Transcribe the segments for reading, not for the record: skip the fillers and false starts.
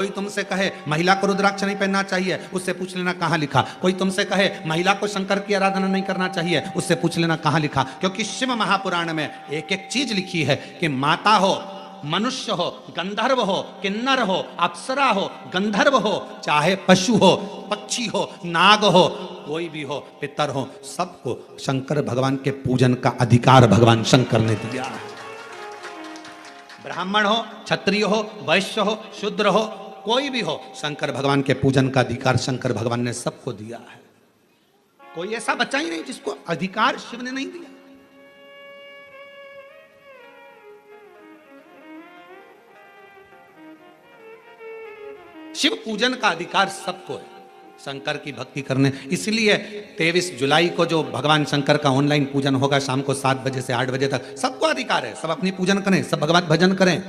कोई तुमसे कहे महिला को रुद्राक्ष नहीं पहनना चाहिए, उससे पूछ लेना कहाँ लिखा। कोई तुमसे कहे महिला को शंकर की आराधना नहीं करना चाहिए, उससे पूछ लेना कहाँ लिखा। क्योंकि शिव महापुराण में एक एक चीज लिखी है कि माता हो, मनुष्य हो, गंधर्व हो, किन्नर हो, अप्सरा हो, गंधर्व हो, चाहे पशु हो, पक्षी हो, नाग हो, कोई भी हो, पितर हो, सबको शंकर भगवान के पूजन का अधिकार भगवान शंकर ने दिया है। ब्राह्मण हो, क्षत्रिय हो, वैश्य हो, शूद्र हो, कोई भी हो, शंकर भगवान के पूजन का अधिकार शंकर भगवान ने सबको दिया है। कोई ऐसा बच्चा ही नहीं जिसको अधिकार शिव ने नहीं दिया। शिव पूजन का अधिकार सबको है, शंकर की भक्ति करने। इसलिए 23 जुलाई को जो भगवान शंकर का ऑनलाइन पूजन होगा शाम को 7 बजे से 8 बजे तक, सबको अधिकार है, सब अपनी पूजन करें, सब भगवत भजन करें,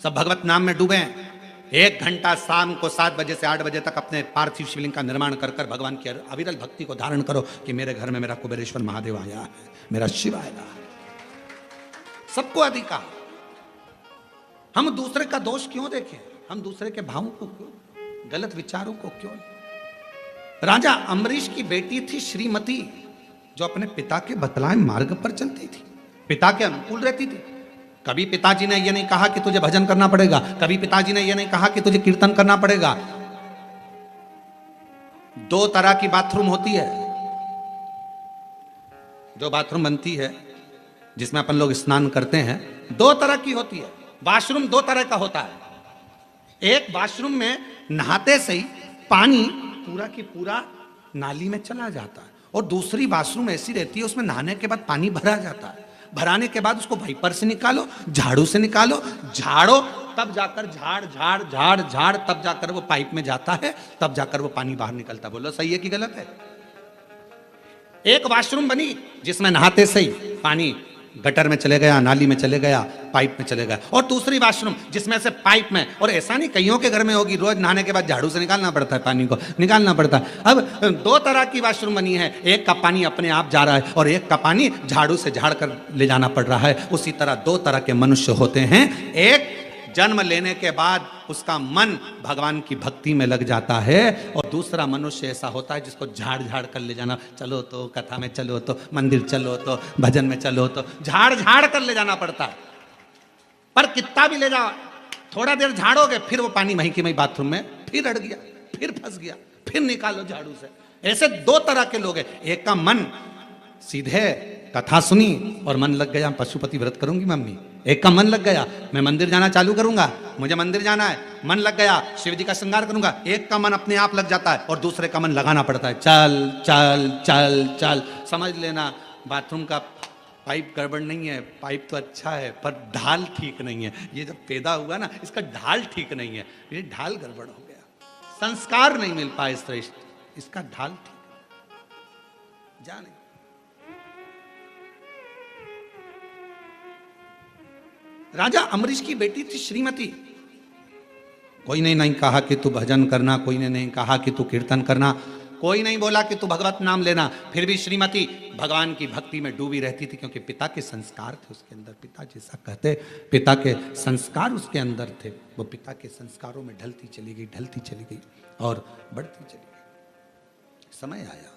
सब भगवत नाम में डूबे। 1 घंटा शाम को 7 बजे से 8 बजे तक अपने पार्थिव शिवलिंग का निर्माण कर कर भगवान की अविरल भक्ति को धारण करो कि मेरे घर में मेरा कुबेरेश्वर महादेव आया है, मेरा शिव आएगा। सबको अधिकार। हम दूसरे का दोष क्यों देखें, हम दूसरे के भावों को क्यों, गलत विचारों को क्यों। राजा अम्बरीश की बेटी थी श्रीमती, जो अपने पिता के बतलाए मार्ग पर चलती थी, पिता के अनुकूल रहती थी। कभी पिताजी ने यह नहीं कहा कि तुझे भजन करना पड़ेगा, कभी पिताजी ने यह नहीं कहा कि तुझे कीर्तन करना पड़ेगा। 2 तरह की बाथरूम होती है, जो बाथरूम बनती है जिसमें अपन लोग स्नान करते हैं, 2 तरह की होती है। वॉशरूम 2 तरह का होता है। एक वॉशरूम में नहाते से ही पानी पूरा की पूरा नाली में चला जाता है, और दूसरी वॉशरूम ऐसी रहती है उसमें नहाने के बाद पानी भरा जाता है। भराने के बाद उसको वाइपर से निकालो, झाड़ू से निकालो, झाड़ो, तब जाकर झाड़ झाड़ झाड़ झाड़ तब जाकर वो पाइप में जाता है, तब जाकर वो पानी बाहर निकलता। बोलो सही है कि गलत है? एक वॉशरूम बनी जिसमें नहाते से ही पानी गटर में चले गया, नाली में चले गया, पाइप में चले गया, और दूसरी वॉशरूम जिसमें से पाइप में, और ऐसा नहीं कईयों के घर में होगी, रोज नहाने के बाद झाड़ू से निकालना पड़ता है, पानी को निकालना पड़ता है। अब 2 तरह की वॉशरूम बनी है, एक का पानी अपने आप जा रहा है और एक का पानी झाड़ू से झाड़ कर ले जाना पड़ रहा है। उसी तरह 2 तरह के मनुष्य होते हैं। एक जन्म लेने के बाद उसका मन भगवान की भक्ति में लग जाता है, और दूसरा मनुष्य ऐसा होता है जिसको झाड़ झाड़ कर ले जाना, चलो तो कथा में, चलो तो मंदिर, चलो तो भजन में, चलो तो झाड़ झाड़ कर ले जाना पड़ता है। पर कितना भी ले जाओ, थोड़ा देर झाड़ोगे फिर वो पानी वहीं की वहीं बाथरूम में फिर अड़ गया, फिर फंस गया, फिर निकालो झाड़ू से। ऐसे 2 तरह के लोग हैं। एक का मन सीधे कथा सुनी और मन लग गया, पशुपति व्रत करूंगी मम्मी। एक का मन लग गया, मैं मंदिर जाना चालू करूंगा, मुझे मंदिर जाना है, मन लग गया, शिव जी का श्रृंगार करूंगा। एक का मन अपने आप लग जाता है और दूसरे का मन लगाना पड़ता है, चल चल चल चल। समझ लेना बाथरूम का पाइप गड़बड़ नहीं है, पाइप तो अच्छा है पर ढाल ठीक नहीं है। ये जब पैदा हुआ ना, इसका ढाल ठीक नहीं है, ये ढाल गड़बड़ हो गया, संस्कार नहीं मिल पाए श्रेष्ठ, इसका ढाल ठीक जाने। राजा अम्बरीश की बेटी थी श्रीमती। कोई ने नहीं कहा कि तू भजन करना, कोई ने नहीं कहा कि तू कीर्तन करना, कोई नहीं बोला कि तू भगवत नाम लेना, फिर भी श्रीमती भगवान की भक्ति में डूबी रहती थी, क्योंकि पिता के संस्कार थे उसके अंदर। पिता जैसा कहते, पिता के संस्कार उसके अंदर थे। वो पिता के संस्कारों में ढलती चली गई, ढलती चली गई और बढ़ती चली गई। समय आया,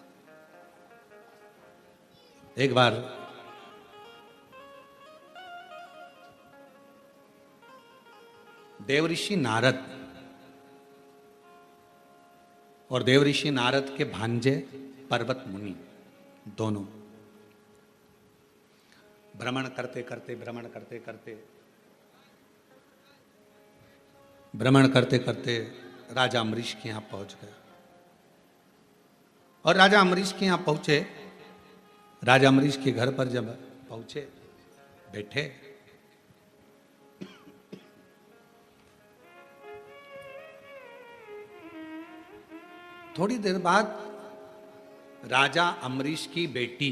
एक बार देवऋषि नारद और देवऋषि नारद के भांजे पर्वत मुनि दोनों भ्रमण करते करते राजा अम्बरीश के यहां पहुंच गए। और राजा अम्बरीश के यहां पहुंचे, राजा अम्बरीश के घर पर जब पहुंचे, बैठे, थोड़ी देर बाद राजा अम्बरीश की बेटी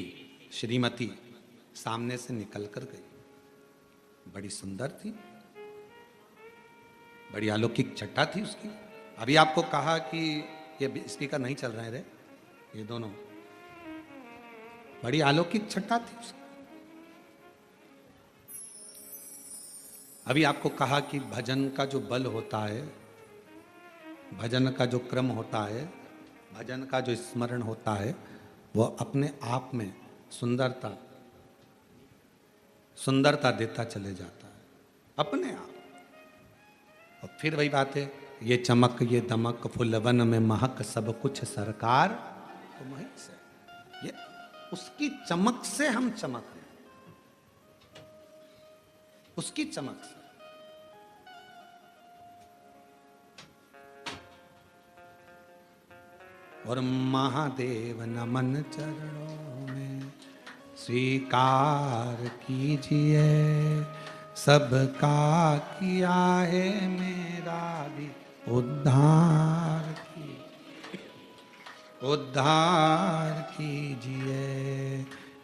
श्रीमती सामने से निकल कर गई। बड़ी सुंदर थी, बड़ी अलौकिक छटा थी उसकी। अभी आपको कहा कि ये स्पीकर नहीं चल रहे रे, ये दोनों, बड़ी अलौकिक छटा थी उसकी। अभी आपको कहा कि भजन का जो बल होता है भजन का जो क्रम होता है, भजन का जो स्मरण होता है, वह अपने आप में सुंदरता सुंदरता देता चले जाता है अपने आप। और फिर वही बात है, ये चमक ये दमक फुलवन में महक सब कुछ सरकार तुम्हीं से। ये उसकी चमक से हम चमक रहे हैं, उसकी चमक से। और महादेव नमन चरणों में स्वीकार कीजिए, सबका किया है मेरा भी उद्धार उद्धार कीजिए।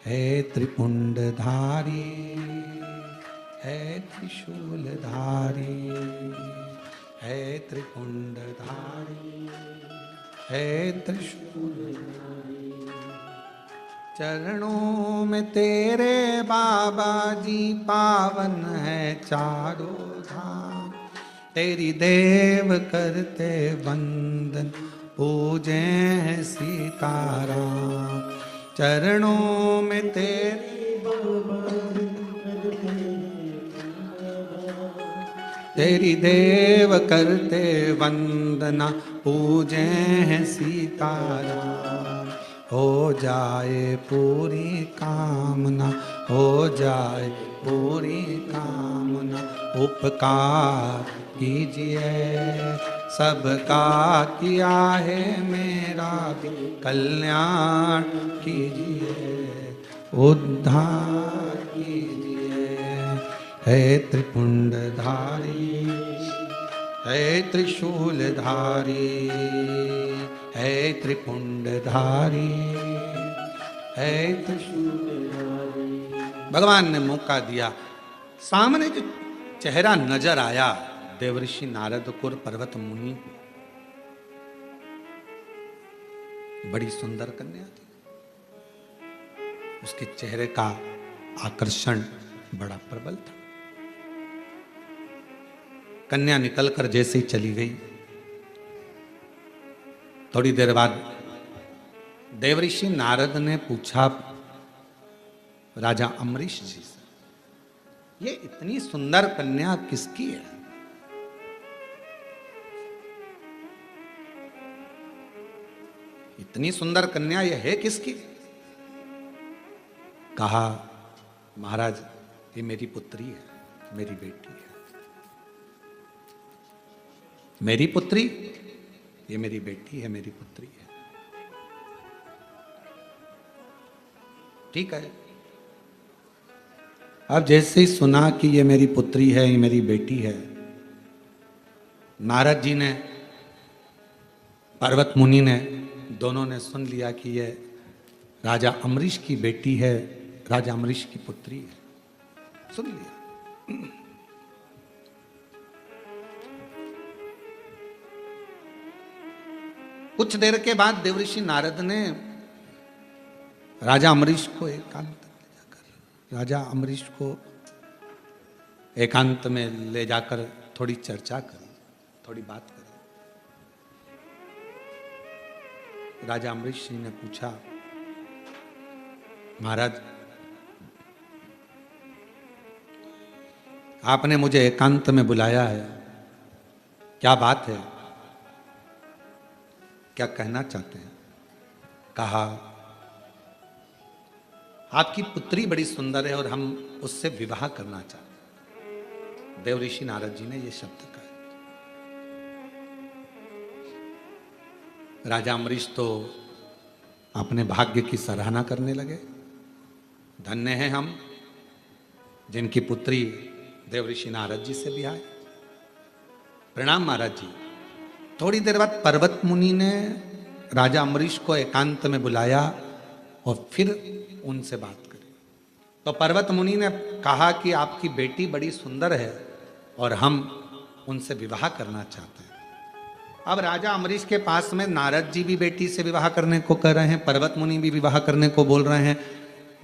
है त्रिपुंडधारी, है त्रिशूलधारी, है त्रिपुंडधारी, है त्रिशूलधारी। चरणों में तेरे बाबा जी पावन है चारों धाम, तेरी देव करते वंदन पूजे हैं सीताराम। चरणों में तेरे बाबा तेरी देव करते वंदना पूजे हैं सीताराम। हो जाए पूरी कामना, हो जाए पूरी कामना, उपकार कीजिए, सबका किया है मेरा भी कल्याण कीजिए, उद्धार कीजिए। है त्रिपुंडधारी, है त्रिशूलधारी, है त्रिपुंडधारी, है त्रिशूलधारी। भगवान ने मौका दिया, सामने जो चेहरा नजर आया देवर्षि नारद को पर्वत मुनि, बड़ी सुंदर कन्या थी। उसके चेहरे का आकर्षण बड़ा प्रबल था। कन्या निकलकर जैसे ही चली गई, थोड़ी देर बाद देवऋषि नारद ने पूछा राजा अम्बरीश जी से, ये इतनी सुंदर कन्या किसकी है? इतनी सुंदर कन्या ये है किसकी? कहा, महाराज ये मेरी पुत्री है, मेरी बेटी है। मेरी पुत्री, ये मेरी बेटी है, मेरी पुत्री है। ठीक है। अब जैसे ही सुना कि ये मेरी पुत्री है, ये मेरी बेटी है, नारद जी ने, पर्वत मुनि ने, दोनों ने सुन लिया कि ये राजा अम्बरीश की बेटी है, राजा अम्बरीश की पुत्री है, सुन लिया। कुछ देर के बाद देवऋषि नारद ने राजा अम्बरीश को राजा अम्बरीश को एकांत में ले जाकर थोड़ी चर्चा करी, थोड़ी बात करी। राजा अम्बरीश जी ने पूछा, महाराज आपने मुझे एकांत में बुलाया है, क्या बात है, क्या कहना चाहते हैं? कहा, आपकी पुत्री बड़ी सुंदर है और हम उससे विवाह करना चाहते हैं। देवऋषि नारद जी ने यह शब्द कहा। राजा अम्बरीश तो अपने भाग्य की सराहना करने लगे। धन्य हैं हम जिनकी पुत्री देवऋषि नारद जी से ब्याह। प्रणाम महाराज जी। थोड़ी देर बाद पर्वत मुनि ने राजा अम्बरीश को एकांत में बुलाया और फिर उनसे बात करी। तो पर्वत मुनि ने कहा कि आपकी बेटी बड़ी सुंदर है और हम उनसे विवाह करना चाहते हैं। अब राजा अम्बरीश के पास में नारद जी भी बेटी से विवाह करने को कह रहे हैं, पर्वत मुनि भी विवाह करने को बोल रहे हैं।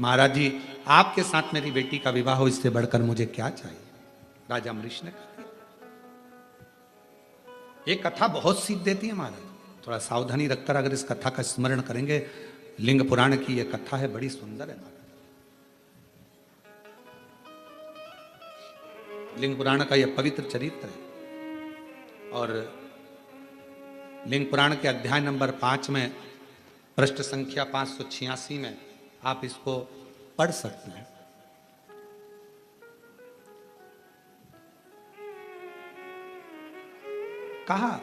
महाराज जी आपके साथ मेरी बेटी का विवाह हो, इससे बढ़कर मुझे क्या चाहिए? राजा अम्बरीश ने कहा। ये कथा बहुत सीख देती है महाराज, थोड़ा सावधानी रखकर अगर इस कथा का स्मरण करेंगे। लिंग पुराण की ये कथा है, बड़ी सुंदर है महाराज। लिंग पुराण का यह पवित्र चरित्र है। और लिंग पुराण के अध्याय नंबर 5 में पृष्ठ संख्या 586 में आप इसको पढ़ सकते हैं। कहा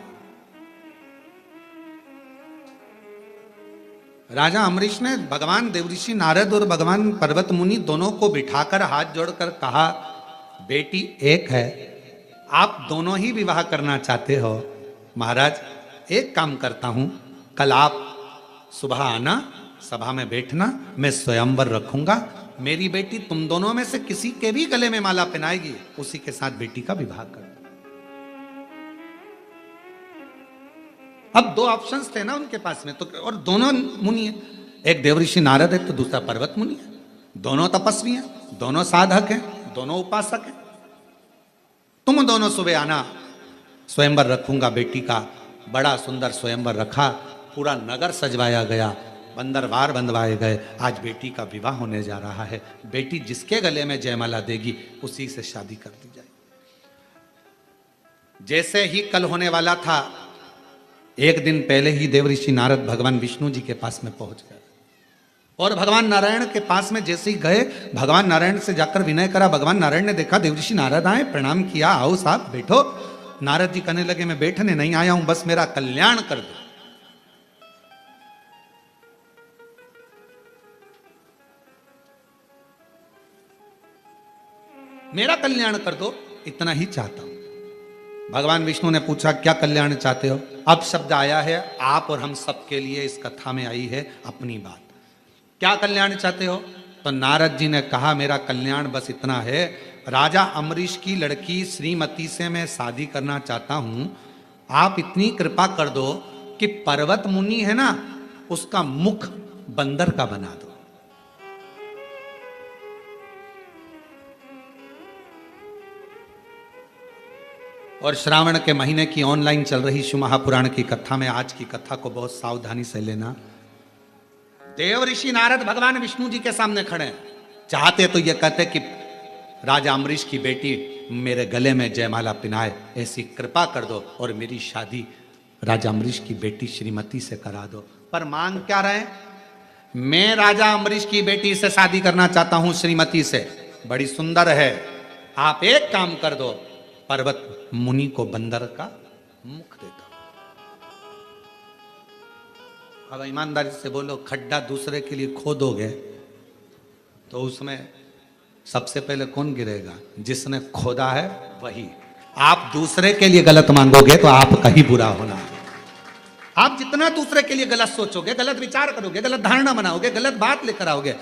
राजा अम्बरीश ने भगवान देवऋषि नारद और भगवान पर्वत मुनि दोनों को बिठाकर हाथ जोड़कर कहा, बेटी एक है, आप दोनों ही विवाह करना चाहते हो। महाराज एक काम करता हूं, कल आप सुबह आना, सभा में बैठना, मैं स्वयंवर रखूंगा। मेरी बेटी तुम दोनों में से किसी के भी गले में माला पहनाएगी, उसी के साथ बेटी का विवाह कर दो। अब दो ऑप्शंस थे ना उनके पास में, तो और दोनों मुनि हैं, एक देवऋषि नारद है तो दूसरा पर्वत मुनि है। दोनों तपस्वी हैं, दोनों साधक हैं, दोनों उपासक हैं। तुम दोनों सुबह आना, स्वयंवर रखूंगा बेटी का। बड़ा सुंदर स्वयंवर रखा, पूरा नगर सजवाया गया, बंदरवार बंधवाए गए। आज बेटी का विवाह होने जा रहा है। बेटी जिसके गले में जयमाला देगी उसी से शादी कर दी जाए। जैसे ही कल होने वाला था, एक दिन पहले ही देवऋषि नारद भगवान विष्णु जी के पास में पहुंच गए। और भगवान नारायण के पास में जैसे ही गए, भगवान नारायण से जाकर विनय करा। भगवान नारायण ने देखा देवऋषि नारद आए, प्रणाम किया, आओ साहब बैठो। नारद जी कहने लगे, मैं बैठने नहीं आया हूं, बस मेरा कल्याण कर दो। मेरा कल्याण कर दो, इतना ही चाहता हूं। भगवान विष्णु ने पूछा, क्या कल्याण चाहते हो? अब शब्द आया है आप और हम सब के लिए, इस कथा में आई है अपनी बात। क्या कल्याण चाहते हो? तो नारद जी ने कहा, मेरा कल्याण बस इतना है, राजा अम्बरीश की लड़की श्रीमती से मैं शादी करना चाहता हूं। आप इतनी कृपा कर दो कि पर्वत मुनि है ना, उसका मुख बंदर का बना दो। और श्रावण के महीने की ऑनलाइन चल रही शिव महापुराण की कथा में आज की कथा को बहुत सावधानी से लेना। देव ऋषि नारद भगवान विष्णु जी के सामने खड़े हैं। चाहते तो ये कहते कि राजा अम्बरीश की बेटी मेरे गले में जयमाला पिनाए, ऐसी कृपा कर दो और मेरी शादी राजा अम्बरीश की बेटी श्रीमती से करा दो। पर मांग क्या रहे? मैं राजा अम्बरीश की बेटी से शादी करना चाहता हूं, श्रीमती से, बड़ी सुंदर है। आप एक काम कर दो, पर्वत मुनि को बंदर का मुख देता। अब ईमानदारी से बोलो, खड्डा दूसरे के लिए खोदोगे तो उसमें सबसे पहले कौन गिरेगा? जिसने खोदा है वही। आप दूसरे के लिए गलत मांगोगे तो आपका ही बुरा होना है। आप जितना दूसरे के लिए गलत सोचोगे, गलत विचार करोगे, गलत धारणा बनाओगे, गलत बात लेकर आओगे।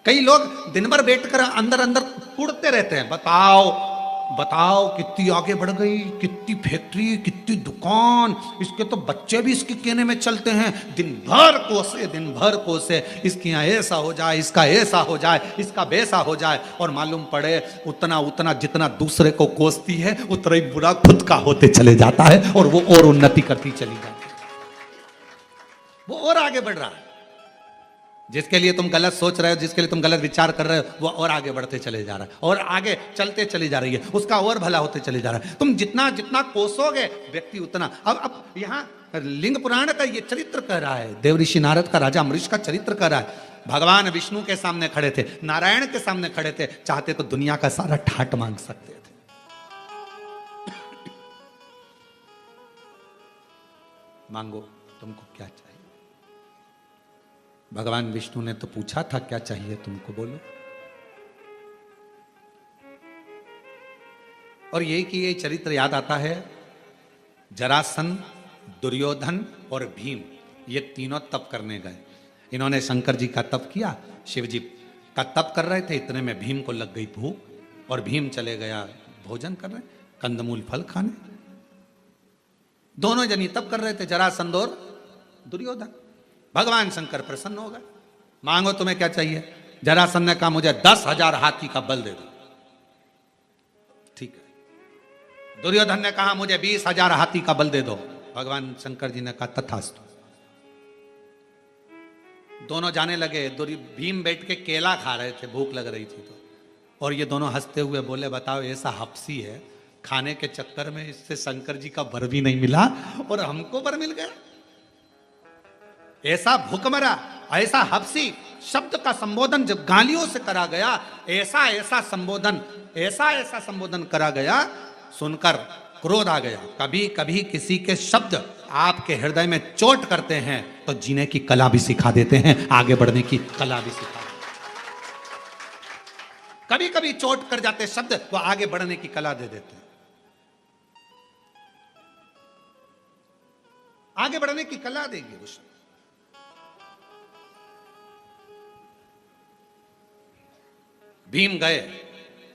कई लोग दिन भर बैठकर अंदर अंदर उड़ते रहते हैं, बताओ बताओ कितनी आगे बढ़ गई, कितनी फैक्ट्री, कितनी दुकान, इसके तो बच्चे भी इसके कहने में चलते हैं। दिन भर कोसे, इसके यहाँ ऐसा हो जाए, इसका ऐसा हो जाए, इसका वैसा हो जाए। और मालूम पड़े उतना जितना दूसरे को कोसती है, उतना ही बुरा खुद का होते चले जाता है और वो और उन्नति करती चली जाती है, वो और आगे बढ़ रहा है। जिसके लिए तुम गलत सोच रहे हो, जिसके लिए तुम गलत विचार कर रहे हो, वो और आगे बढ़ते चले जा रहा है और आगे चलते चली जा रही है, उसका और भला होते चले जा रहा है। तुम जितना जितना कोसोगे व्यक्ति उतना। अब यहाँ लिंग पुराण का ये चरित्र कह रहा है, देवऋषि नारद का राजा अम्बरीश का चरित्र कह रहा है। भगवान विष्णु के सामने खड़े थे, नारायण के सामने खड़े थे, चाहते तो दुनिया का सारा ठाट मांग सकते थे। मांगो, तुमको क्या चाहिए? भगवान विष्णु ने तो पूछा था, क्या चाहिए तुमको, बोलो। और यही कि ये चरित्र याद आता है, जरासंध, दुर्योधन और भीम, ये तीनों तप करने गए। इन्होंने शंकर जी का तप किया, शिव जी का तप कर रहे थे, इतने में भीम को लग गई भूख और भीम चले गया भोजन कर रहे, कंदमूल फल खाने। दोनों जनी तप कर रहे थे, जरासंध और दुर्योधन। भगवान शंकर प्रसन्न हो गए, मांगो तुम्हें क्या चाहिए? जरासंध ने कहा, मुझे 10,000 हाथी का बल दे दो। ठीक है, दुर्योधन ने कहा मुझे 20,000 हाथी का बल दे दो। भगवान शंकर जी ने कहा तथास्तु। दोनों जाने लगे। भीम बैठ के केला खा रहे थे, भूख लग रही थी तो, और ये दोनों हंसते हुए बोले बताओ ऐसा हपसी है, खाने के चक्कर में इससे शंकर जी का वर भी नहीं मिला और हमको वर मिल गया। ऐसा भूखमरा, ऐसा हपसी शब्द का संबोधन जब गालियों से करा गया, ऐसा ऐसा संबोधन करा गया, सुनकर क्रोध आ गया। कभी कभी किसी के शब्द आपके हृदय में चोट करते हैं तो जीने की कला भी सिखा देते हैं, आगे बढ़ने की कला भी सिखा देते हैं। कभी कभी चोट कर जाते शब्द वो आगे बढ़ने की कला दे देते हैं, आगे बढ़ने की कला देंगे वो शब्द। भीम गए,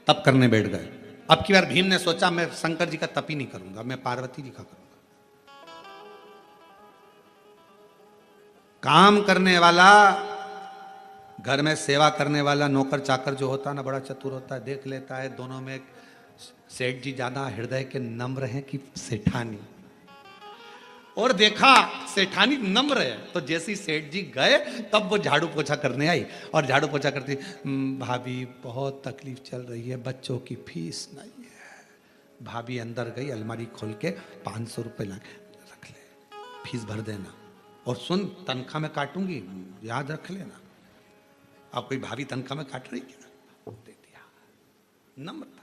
तप करने बैठ गए। अब की बार भीम ने सोचा मैं शंकर जी का तप ही नहीं करूंगा, मैं पार्वती जी का करूंगा। काम करने वाला, घर में सेवा करने वाला नौकर चाकर जो होता है ना, बड़ा चतुर होता है, देख लेता है दोनों में सेठ जी ज्यादा हृदय के नम्र हैं कि सेठानी, और देखा सेठानी नम्र है तो जैसी सेठ जी गए तब वो झाड़ू पोछा करने आई, और झाड़ू पोछा करती, भाभी बहुत तकलीफ चल रही है, बच्चों की फीस नहीं है। भाभी अंदर गई, अलमारी खोल के 500 रुपये ला रख ले, फीस भर देना, और सुन तनख्वाह में काटूंगी, याद रख लेना। अब कोई भाभी तनख्वाह में काट रही क्या, दे दिया। नम्रता।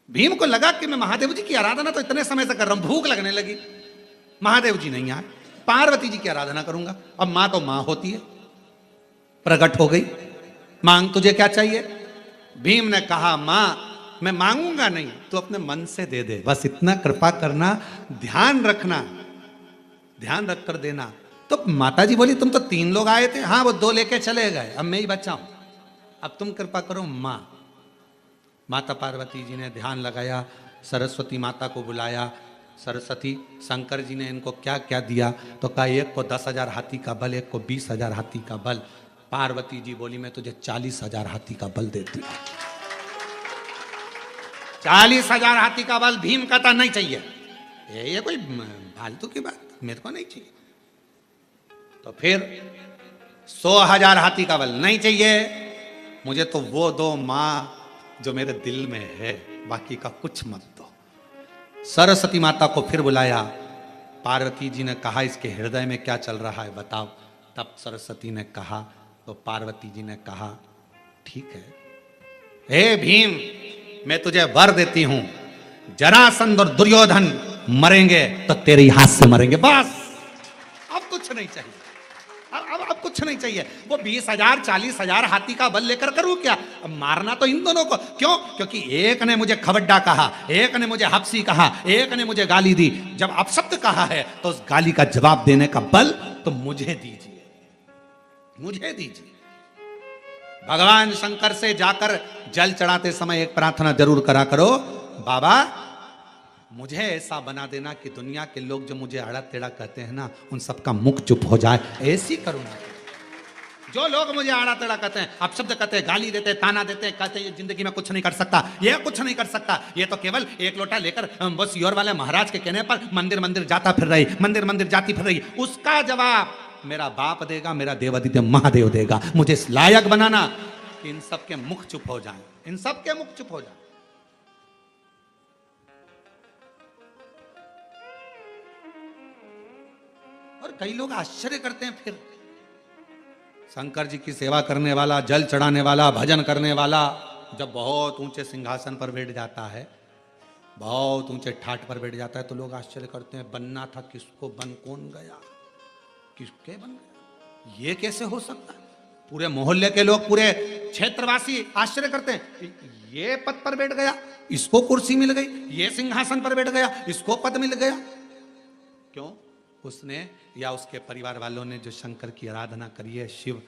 भीम को लगा कि मैं महादेव जी की आराधना तो इतने समय से कर रहा हूं, भूख लगने लगी, महादेव जी नहीं आए, पार्वती जी की आराधना करूंगा। अब मां तो मां होती है, प्रकट हो गई, मांग तुझे क्या चाहिए। भीम ने कहा मां मैं मांगूंगा नहीं, तू अपने मन से दे दे, बस इतना कृपा करना, ध्यान रखना, ध्यान रख कर देना। तो माता जी बोली तुम तो 3 लोग आए थे, हाँ वो 2 लेके चले गए, अब मैं ही बचा हूं, अब तुम कृपा करो मां। माता पार्वती जी ने ध्यान लगाया, सरस्वती माता को बुलाया। सरस्वती शंकर जी ने इनको क्या क्या दिया, तो कहा एक को 10,000 हाथी का बल, एक को 20,000 हाथी का बल। पार्वती जी बोली मैं तुझे 40,000 हाथी का बल देती हूं। 40,000 हाथी का बल। भीम कहता नहीं चाहिए, ये कोई फालतू की बात, मेरे को नहीं चाहिए। तो फिर 100,000 हाथी का बल नहीं चाहिए, मुझे तो वो दो मां जो मेरे दिल में है, बाकी का कुछ मत दो। सरस्वती माता को फिर बुलाया। पार्वती जी ने कहा इसके हृदय में क्या चल रहा है बताओ। तब सरस्वती ने कहा, तो पार्वती जी ने कहा ठीक है, हे भीम मैं तुझे वर देती हूं, जरासंध और दुर्योधन मरेंगे तो तेरे ही हाथ से मरेंगे, बस अब कुछ नहीं चाहिए, अब कुछ नहीं चाहिए। वो 20,000 40,000 हाथी का बल लेकर करूं क्या, अब मारना तो इन दोनों को। क्यों? क्योंकि एक ने मुझे खबड्डा कहा, एक ने मुझे हपसी कहा, एक ने मुझे गाली दी। जब अपशब्द कहा है तो उस गाली का जवाब देने का बल तो मुझे दीजिए, मुझे दीजिए। भगवान शंकर से जाकर जल चढ़ाते समय एक प्रार्थना जरूर करा करो, बाबा मुझे ऐसा बना देना कि दुनिया के लोग जो मुझे आड़ा टेढ़ा कहते हैं ना, उन सबका मुख चुप हो जाए, ऐसी करुणा। जो लोग मुझे आड़ा टेढ़ा कहते हैं, अपशब्द कहते हैं, गाली देते हैं, ताना देते हैं, कहते हैं ये जिंदगी में कुछ नहीं कर सकता, ये कुछ नहीं कर सकता, ये तो केवल एक लोटा लेकर बस योर वाले महाराज के कहने पर मंदिर मंदिर जाता फिर रही, मंदिर मंदिर जाती फिर रही, उसका जवाब मेरा बाप देगा, मेरा देवादित्य महादेव देगा। मुझे इस लायक बनाना कि इन सबके मुख चुप हो जाए, इन सबके मुख चुप हो जाए। और कई लोग आश्चर्य करते हैं, फिर शंकर जी की सेवा करने वाला, जल चढ़ाने वाला, भजन करने वाला जब बहुत ऊंचे सिंहासन पर बैठ जाता है, बहुत ऊंचे ठाट पर बैठ जाता है, तो लोग आश्चर्य करते हैं बनना था किसको, बन कौन गया, किसके बन गया, ये कैसे हो सकता है। पूरे मोहल्ले के लोग, पूरे क्षेत्रवासी आश्चर्य करते हैं, ये पद पर बैठ गया, इसको कुर्सी मिल गई, ये सिंहासन पर बैठ गया, इसको पद मिल गया। क्यों? उसने या उसके परिवार वालों ने जो शंकर की आराधना करी है, शिव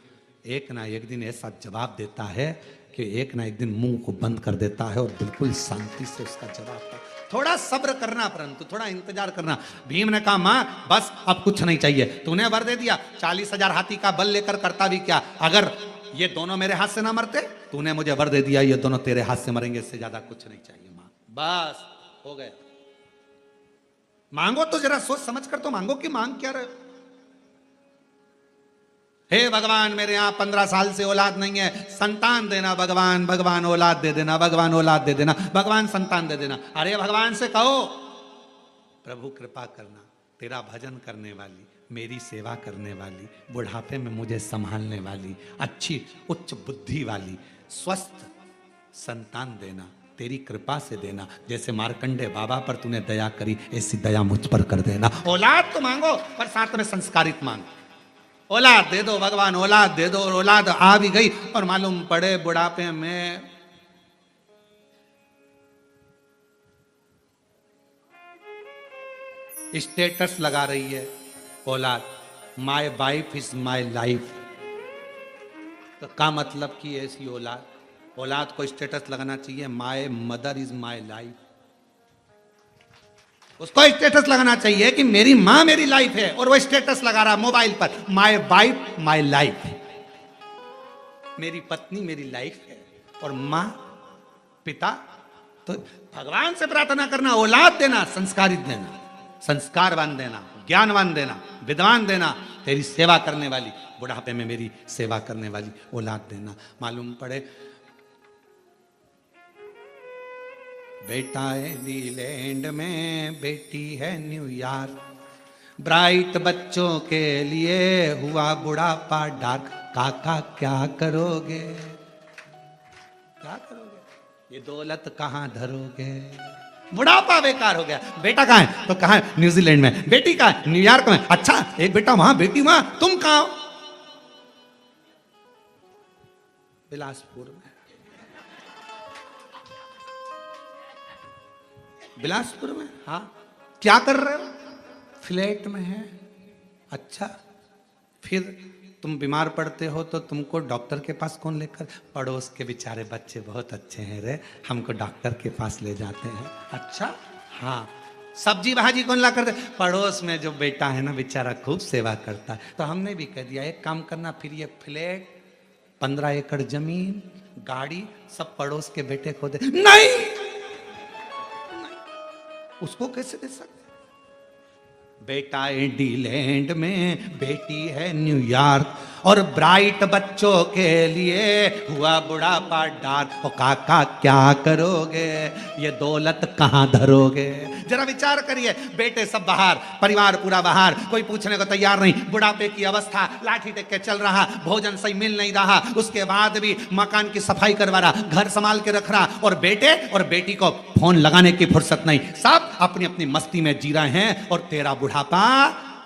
एक ना एक दिन ऐसा जवाब देता है कि एक ना एक दिन मुंह को बंद कर देता है और बिल्कुल शांति से उसका जवाब है। थोड़ा सब्र करना, परंतु थोड़ा इंतजार करना। भीम ने कहा मां बस अब कुछ नहीं चाहिए, तूने वर दे दिया, 40,000 हाथी का बल लेकर करता भी क्या, अगर ये दोनों मेरे हाथ से ना मरते, तूने मुझे वर दे दिया, ये दोनों तेरे हाथ से मरेंगे, इससे ज्यादा कुछ नहीं चाहिए मां, बस हो गया। मांगो तो जरा सोच समझ कर तो मांगो कि मांग क्या रहे हो। हे भगवान मेरे यहाँ 15 साल से औलाद नहीं है, संतान देना भगवान, भगवान औलाद दे देना, भगवान औलाद दे देना, भगवान संतान दे देना। अरे भगवान से कहो प्रभु कृपा करना, तेरा भजन करने वाली, मेरी सेवा करने वाली, बुढ़ापे में मुझे संभालने वाली, अच्छी उच्च बुद्धि वाली, स्वस्थ संतान देना, तेरी कृपा से देना। जैसे मार्कंडे बाबा पर तूने दया करी, ऐसी दया मुझ पर कर देना। औलाद तो मांगो पर साथ में संस्कारित मांगो। औलाद दे दो भगवान, औलाद दे दो। और औलाद आ भी गई और मालूम पड़े बुढ़ापे में स्टेटस लगा रही है औलाद, my wife is my life. तो क्या मतलब कि ऐसी औलाद, औलाद को स्टेटस लगाना चाहिए my mother is my life. उसको स्टेटस लगाना चाहिए कि मेरी मां मेरी लाइफ है, और वो स्टेटस लगा रहा मोबाइल पर माय वाइफ माय लाइफ। मेरी पत्नी मेरी लाइफ है और मां पिता। तो भगवान से प्रार्थना करना, औलाद देना, संस्कारित देना, संस्कारवान देना, ज्ञानवान देना, विद्वान देना, तेरी सेवा करने वाली, बुढ़ापे में मेरी सेवा करने वाली औलाद देना। मालूम पड़े बेटा है नीलैंड में, बेटी है न्यूयॉर्क। ब्राइट बच्चों के लिए हुआ बुढ़ापा डार्क। काका क्या करोगे, क्या करोगे, ये दौलत कहां धरोगे। बुढ़ापा बेकार हो गया। बेटा कहां है, तो कहां है, न्यूजीलैंड में। बेटी कहां है, न्यूयॉर्क में। अच्छा, एक बेटा वहां, बेटी वहां, तुम कहां हो, बिलासपुर में। बिलासपुर में, हाँ। क्या कर रहे हो, फ्लैट में है। अच्छा, फिर तुम बीमार पड़ते हो तो तुमको डॉक्टर के पास कौन लेकर, पड़ोस के बेचारे बच्चे बहुत अच्छे हैं रे, हमको डॉक्टर के पास ले जाते हैं। अच्छा, हाँ। सब्जी भाजी कौन ला कर दे, पड़ोस में जो बेटा है ना बेचारा खूब सेवा करता है। तो हमने भी कह दिया एक काम करना, फिर ये फ्लैट, 15 एकड़ जमीन, गाड़ी सब पड़ोस के बेटे को दे। नहीं, उसको कैसे दे सकते। बेटा है डीलैंड में, बेटी है न्यूयॉर्क, और ब्राइट बच्चों के लिए हुआ बुढ़ापा डार्क। ओ काका क्या करोगे, ये दौलत कहां धरोगे। जरा विचार करिए, बेटे सब बाहर, परिवार पूरा बाहर, कोई पूछने को तैयार नहीं, बुढ़ापे की अवस्था, लाठी टेक के चल रहा, भोजन सही मिल नहीं रहा, उसके बाद भी मकान की सफाई करवा रहा, घर संभाल के रख रहा, और बेटे और बेटी को फोन लगाने की फुर्सत नहीं, सब अपनी अपनी मस्ती में जी रहे हैं, और तेरा बुढ़ापा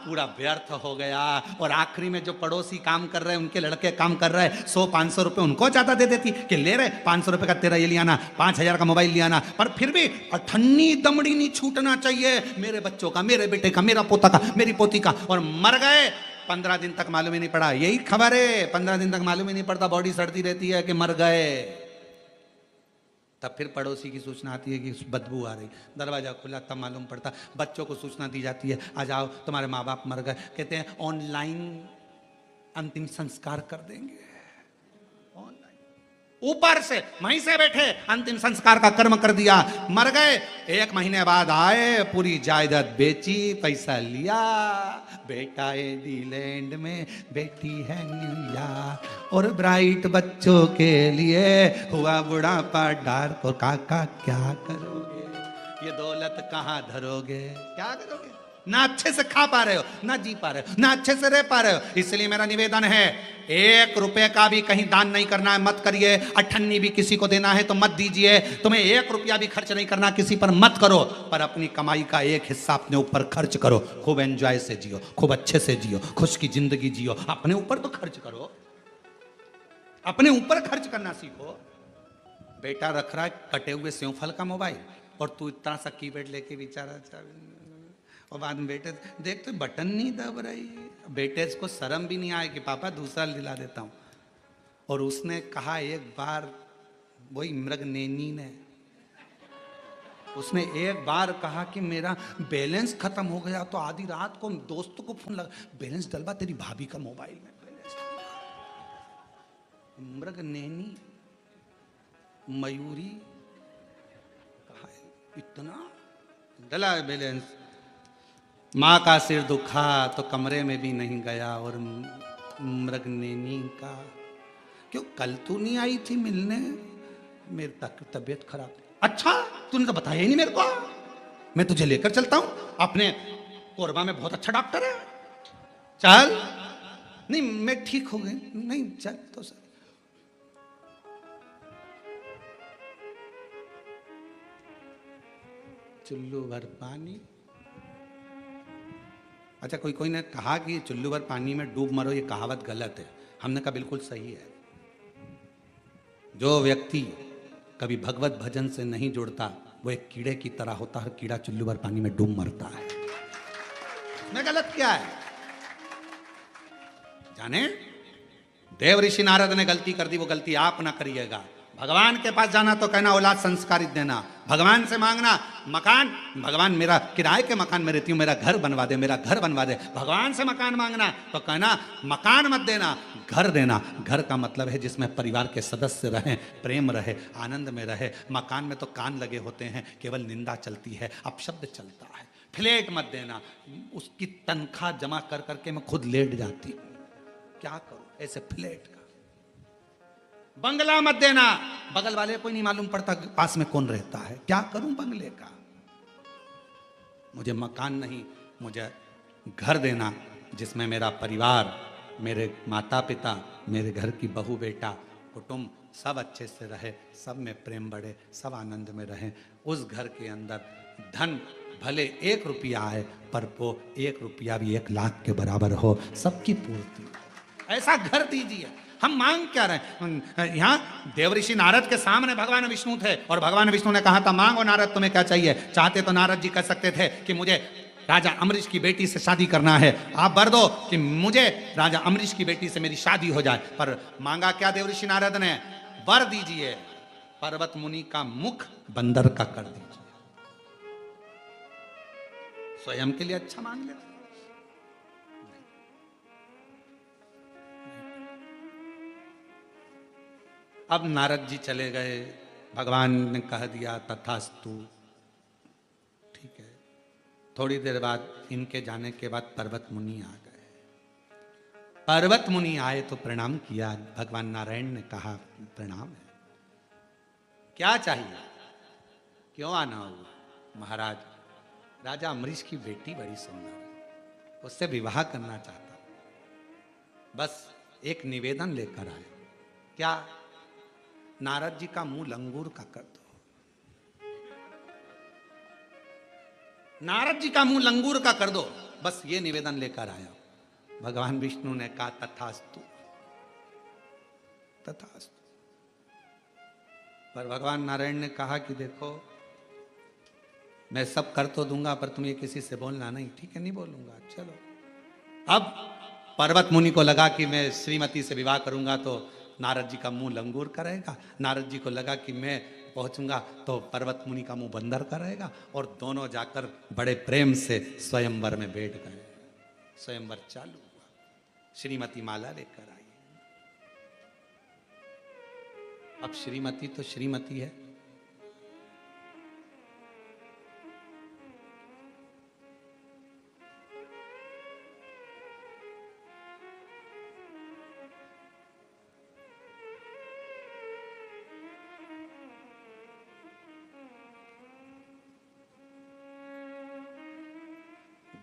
पूरा व्यर्थ हो गया। और आखिरी में जो पड़ोसी काम कर रहे हैं, उनके लड़के काम कर रहे हैं, 100-500 रुपए उनको ज्यादा दे देती कि ले रहे 500 रुपए का तेरा ये लियाना, 5000 का मोबाइल लियाना। पर फिर भी अठन्नी दमड़ी नहीं छूटना चाहिए, मेरे बच्चों का, मेरे बेटे का, मेरा पोता का, मेरी पोती का। और मर गए 15 दिन तक मालूम ही नहीं पड़ा। यही खबर है, 15 दिन तक मालूम ही नहीं पड़ता, बॉडी सड़ती रहती है कि मर गए। तब फिर पड़ोसी की सूचना आती है कि बदबू आ रही, दरवाजा खुला, तब मालूम पड़ता। बच्चों को सूचना दी जाती है, आ जाओ तुम्हारे माँ बाप मर गए। कहते हैं ऑनलाइन अंतिम संस्कार कर देंगे। ऑनलाइन, ऊपर से वहीं से बैठे अंतिम संस्कार का कर्म कर दिया, मर गए। 1 महीने बाद आए, पूरी जायदाद बेची, पैसा लिया। बेटा है डीलैंड में, बेटी है न्यूयॉर्क, और ब्राइट बच्चों के लिए हुआ बुढ़ापा डार्क। और काका क्या करोगे, ये दौलत कहां धरोगे, क्या करोगे। ना अच्छे से खा पा रहे हो, ना जी पा रहे हो, ना अच्छे से रह पा रहे हो। इसलिए मेरा निवेदन है, 1 रुपए का भी कहीं दान नहीं करना है, मत करिए। अठन्नी भी किसी को देना है तो मत दीजिए। तुम्हें 1 रुपया भी खर्च नहीं करना, किसी पर मत करो, पर अपनी कमाई का एक हिस्सा अपने ऊपर खर्च करो। खूब एंजॉय से जियो, खूब अच्छे से जियो, खुश की जिंदगी जियो। अपने ऊपर तो खर्च करो, अपने ऊपर खर्च करना सीखो। बेटा रख रहा है कटे हुए सेवफल का मोबाइल, और तू इतना सा कीपैड लेके बेचारा, और बाद में बेटे देख तो बटन नहीं दब रही। बेटे को शर्म भी नहीं आए कि पापा दूसरा दिला देता हूं। और उसने कहा एक बार, वही मृग नैनी ने, उसने एक बार कहा कि मेरा बैलेंस खत्म हो गया, तो आधी रात को दोस्तों को फोन लगा, बैलेंस डलवा तेरी भाभी का मोबाइल में बैलेंस। मृग नैनी मयूरी कहा इतना डला बैलेंस। माँ का सिर दुखा तो कमरे में भी नहीं गया, और मृगनेनी का क्यों कल तू नहीं आई थी मिलने, मेरी तबीयत खराब थी। अच्छा तूने तो बताया ही नहीं मेरे को, मैं तुझे लेकर चलता हूं, अपने कोरबा में बहुत अच्छा डॉक्टर है, चल। नहीं मैं ठीक हो गई, नहीं चल तो सर। चुल्लू भर पानी, अच्छा कोई ने कहा कि चुल्लू भर पानी में डूब मरो, ये कहावत गलत है। हमने कहा बिल्कुल सही है। जो व्यक्ति कभी भगवत भजन से नहीं जुड़ता वो एक कीड़े की तरह होता है, कीड़ा चुल्लू भर पानी में डूब मरता है। इसमें गलत क्या है? जाने देव ऋषि नारद ने गलती कर दी, वो गलती आप ना करिएगा। भगवान के पास जाना तो कहना औलाद संस्कारित देना, भगवान से मांगना मकान, भगवान मेरा किराए के मकान में रहती हूँ, मेरा घर बनवा दे, मेरा घर बनवा दे। भगवान से मकान मांगना तो कहना मकान मत देना, घर देना। घर का मतलब है जिसमें परिवार के सदस्य रहें, प्रेम रहे, आनंद में रहे। मकान में तो कान लगे होते हैं, केवल निंदा चलती है, अपशब्द चलता है। फ्लैट मत देना, उसकी तनख्वाह जमा कर करके मैं खुद लेट जाती हूँ, क्या करूं ऐसे फ्लैट का। बंगला मत देना, बगल वाले को नहीं मालूम पड़ता पास में कौन रहता है, क्या करूं बंगले का। मुझे मकान नहीं, मुझे घर देना जिसमें मेरा परिवार, मेरे माता पिता, मेरे घर की बहू बेटा, कुटुंब सब अच्छे से रहे, सब में प्रेम बढ़े, सब आनंद में रहें। उस घर के अंदर धन भले 1 रुपया आए पर वो 1 रुपया भी 1 लाख के बराबर हो, सबकी पूर्ति, ऐसा घर दीजिए। हम मांग क्या रहे हैं? यहाँ देवऋषि नारद के सामने भगवान विष्णु थे और भगवान विष्णु ने कहा था मांगो नारद तुम्हें क्या चाहिए। चाहते तो नारद जी कह सकते थे कि मुझे राजा अम्बरीश की बेटी से शादी करना है, आप वर दो कि मुझे राजा अम्बरीश की बेटी से मेरी शादी हो जाए। पर मांगा क्या देवऋषि नारद ने? वर दीजिए पर्वत मुनि का मुख बंदर का कर दीजिए। स्वयं के लिए अच्छा मांग लेते। अब नारद जी चले गए, भगवान ने कह दिया तथास्तु, ठीक है। थोड़ी देर बाद इनके जाने के बाद पर्वत मुनि आ गए। पर्वत मुनि आए तो प्रणाम किया। भगवान नारायण ने कहा प्रणाम है, क्या चाहिए, क्यों आना हुआ? महाराज राजा अम्बरीश की बेटी बड़ी सुंदर है, उससे विवाह करना चाहता, बस एक निवेदन लेकर आए। क्या? नारद जी का मुंह लंगूर का कर दो। नारद जी का मुंह लंगूर का कर दो, बस ये निवेदन लेकर आया। भगवान विष्णु ने कहा तथास्तु, तथास्तु। पर भगवान नारायण ने कहा कि देखो मैं सब कर तो दूंगा पर तुम ये किसी से बोलना नहीं। ठीक है नहीं बोलूंगा, चलो। अब पर्वत मुनि को लगा कि मैं श्रीमती से विवाह करूंगा तो नारद जी का मुंह लंगूर का रहेगा, नारद जी को लगा कि मैं पहुंचूंगा तो पर्वत मुनि का मुंह बंदर का रहेगा, और दोनों जाकर बड़े प्रेम से स्वयंवर में बैठ गए। स्वयंवर चालू हुआ, श्रीमती माला लेकर आई। अब श्रीमती तो श्रीमती है,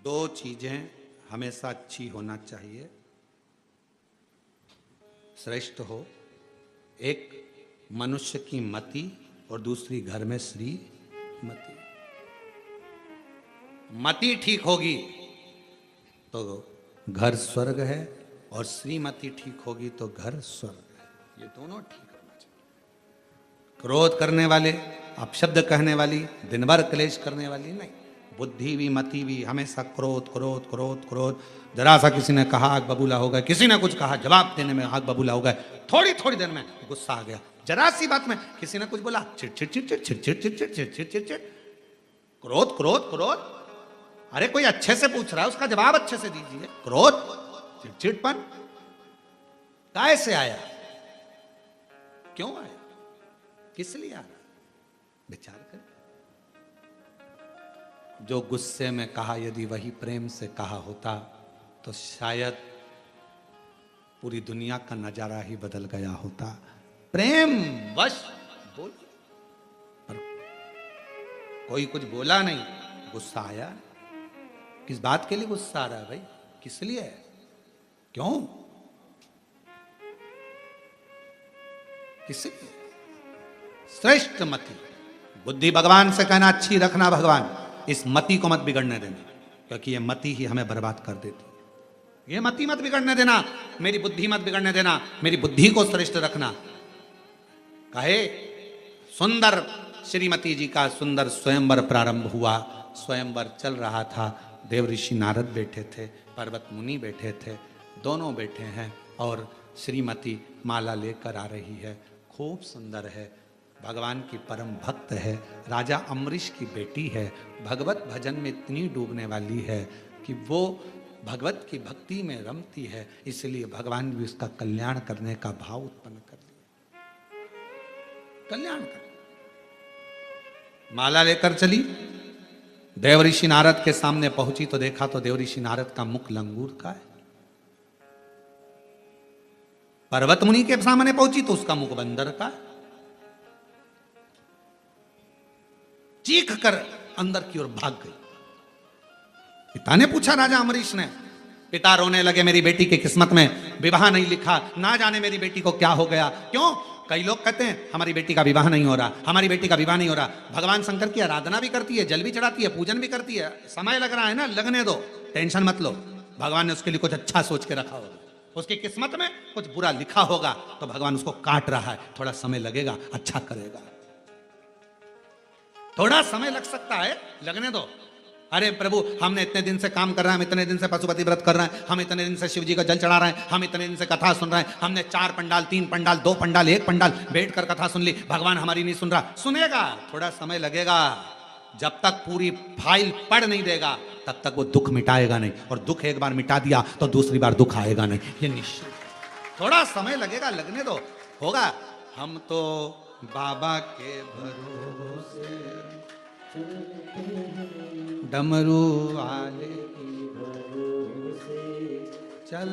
दो चीजें हमेशा अच्छी होना चाहिए, श्रेष्ठ हो। एक मनुष्य की मति और दूसरी घर में श्रीमती। मति ठीक होगी तो घर स्वर्ग है, और श्रीमती ठीक होगी तो घर स्वर्ग है। ये दोनों ठीक होना चाहिए। क्रोध करने वाले, अपशब्द कहने वाली, दिन भर क्लेश करने वाली नहीं। बुद्धि भी मति भी हमेशा क्रोध क्रोध क्रोध क्रोध। जरा सा किसी ने कहा आग बबूला हो गया, किसी ने कुछ कहा जवाब देने में आग बबूला हो गया, थोड़ी थोड़ी देर में गुस्सा आ गया। जरा सी बात में किसी ने कुछ बोला चिड़चिड़ चिड़चिड़ चिड़चिड़ चिड़चिड़ चिड़चिड़ चिड़चिड़, क्रोध क्रोध क्रोध। अरे कोई अच्छे से पूछ रहा है उसका जवाब अच्छे से दीजिए। क्रोध चिड़चिड़पन कैसे आया, क्यों आया, किस लिए आ रहा, विचार कर। जो गुस्से में कहा यदि वही प्रेम से कहा होता तो शायद पूरी दुनिया का नजारा ही बदल गया होता। प्रेम वश बोल, पर कोई कुछ बोला नहीं, गुस्सा आया। किस बात के लिए गुस्सा आ रहा है भाई? किस लिए? क्यों? किस लिए? श्रेष्ठ मति, बुद्धि भगवान से कहना अच्छी रखना भगवान, इस मति को मत बिगड़ने देना, क्योंकि ये मति ही हमें बर्बाद कर देती। ये मति मत बिगड़ने देना, मेरी बुद्धि मत बिगड़ने देना, मेरी बुद्धि को श्रेष्ठ रखना। कहे सुंदर श्रीमती जी का सुंदर स्वयंवर प्रारंभ हुआ। स्वयंवर चल रहा था, देव ऋषि नारद बैठे थे, पर्वत मुनि बैठे थे, दोनों बैठे हैं और श्रीमती माला लेकर आ रही है। खूब सुंदर है, भगवान की परम भक्त है, राजा अम्बरीश की बेटी है, भगवत भजन में इतनी डूबने वाली है कि वो भगवत की भक्ति में रमती है, इसलिए भगवान भी उसका कल्याण करने का भाव उत्पन्न कर लिया। कल्याण कर माला लेकर चली, देव ऋषि नारद के सामने पहुंची तो देखा तो देव ऋषि नारद का मुख लंगूर का है। पर्वत मुनि के सामने पहुंची तो उसका मुख बंदर का है। चीख कर अंदर की ओर भाग गई। पिता ने पूछा, राजा अम्बरीश ने, पिता रोने लगे, मेरी बेटी की किस्मत में विवाह नहीं लिखा, ना जाने मेरी बेटी को क्या हो गया। क्यों? कई लोग कहते हैं हमारी बेटी का विवाह नहीं हो रहा, हमारी बेटी का विवाह नहीं हो रहा। भगवान शंकर की आराधना भी करती है, जल भी चढ़ाती है, पूजन भी करती है, समय लग रहा है ना, लगने दो, टेंशन मत लो। भगवान ने उसके लिए कुछ अच्छा सोच के रखा होगा, उसकी किस्मत में कुछ बुरा लिखा होगा तो भगवान उसको काट रहा है, थोड़ा समय लगेगा, अच्छा करेगा। थोड़ा समय लग सकता है, लगने दो। अरे प्रभु, हमने इतने दिन से काम कर रहे हैं, हम इतने दिन से पशुपति व्रत कर रहे हैं, हम इतने दिन से शिव जी का जल चढ़ा रहे हैं, हम इतने दिन से कथा सुन रहे हैं, हमने 4 पंडाल, 3 पंडाल, 2 पंडाल, 1 पंडाल बैठकर कथा सुन ली, भगवान हमारी नहीं सुन रहा। सुनेगा, थोड़ा समय लगेगा। जब तक पूरी फाइल पढ़ नहीं देगा तब तक वो दुख मिटाएगा नहीं, और दुख एक बार मिटा दिया तो दूसरी बार दुख आएगा नहीं, ये निश्चित। थोड़ा समय लगेगा, लगने दो, होगा। हम तो बाबा के भरोसे डमरू वाले की भरोसे चल,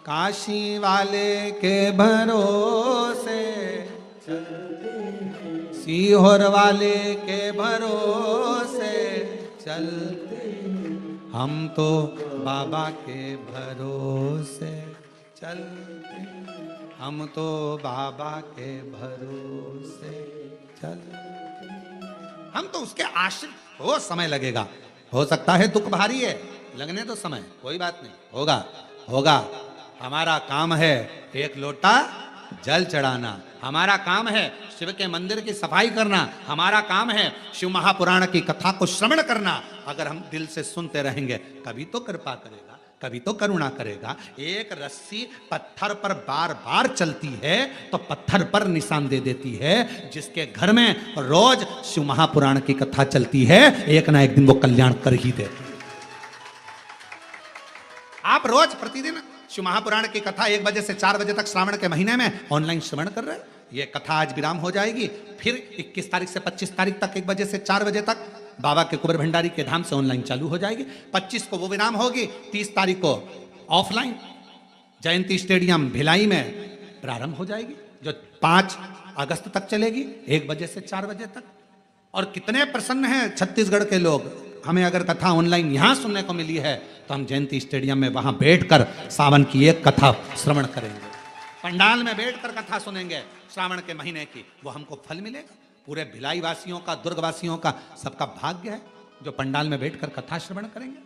काशी वाले के भरोसे चल, सीहोर वाले के भरोसे चलते, हम तो बाबा के भरोसे चलते, हम तो बाबा के भरोसे चलते, हम तो उसके आश्रित। हो समय लगेगा, हो सकता है दुख भारी है, लगने तो समय, कोई बात नहीं, होगा होगा। हमारा काम है एक लोटा जल चढ़ाना, हमारा काम है शिव के मंदिर की सफाई करना, हमारा काम है शिव महापुराण की कथा को श्रवण करना। अगर हम दिल से सुनते रहेंगे कभी तो कृपा करेगा, कभी तो करुणा करेगा। एक रस्सी पत्थर पर बार बार चलती है तो पत्थर पर निशान दे देती है। जिसके घर में रोज शिव महापुराण की कथा चलती है, एक ना एक दिन वो कल्याण कर ही देती है। आप रोज प्रतिदिन शिव महापुराण की कथा 1 बजे से 4 बजे तक श्रावण के महीने में ऑनलाइन श्रवण कर रहे हैं। ये कथा आज विराम हो जाएगी, फिर 21 तारीख से 25 तारीख तक 1 बजे से 4 बजे तक बाबा के कुंवर भंडारी के धाम से ऑनलाइन चालू हो जाएगी। 25 को वो विराम होगी, 30 तारीख को ऑफलाइन जयंती स्टेडियम भिलाई में प्रारंभ हो जाएगी, जो 5 अगस्त तक चलेगी 1 बजे से 4 बजे तक। और कितने प्रसन्न हैं छत्तीसगढ़ के लोग, हमें अगर कथा ऑनलाइन यहां सुनने को मिली है तो हम जयंती स्टेडियम में वहां बैठकर सावन की एक कथा श्रवण करेंगे, पंडाल में बैठकर कथा सुनेंगे श्रावण के महीने की, वो हमको फल मिलेगा। पूरे भिलाई वासियों का, दुर्ग वासियों का, सबका भाग्य है जो पंडाल में बैठकर कथा श्रवण करेंगे।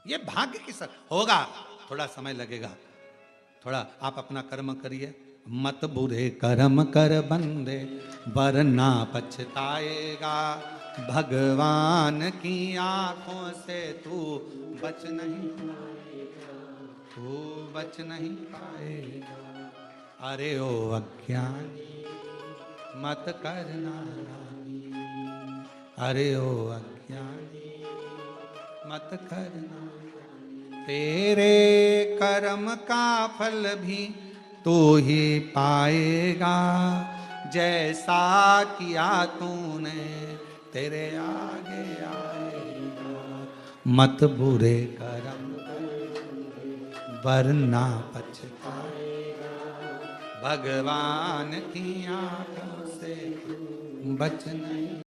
ये भाग्य की सर होगा, थोड़ा समय लगेगा, थोड़ा आप अपना कर्म करिए। मत बुरे कर्म कर बंदे वरना पछताएगा, भगवान की आंखों से तू बच नहीं पाएगा, तू बच नहीं पाएगा। अरे ओ अज्ञानी मत करना नानी, अरे ओ अज्ञानी मत करना, तेरे कर्म का फल भी तू ही पाएगा, जैसा किया तूने तेरे आगे आएगा, मत बुरे करम वरना पछताएगा, भगवान की आंखों से बच नहीं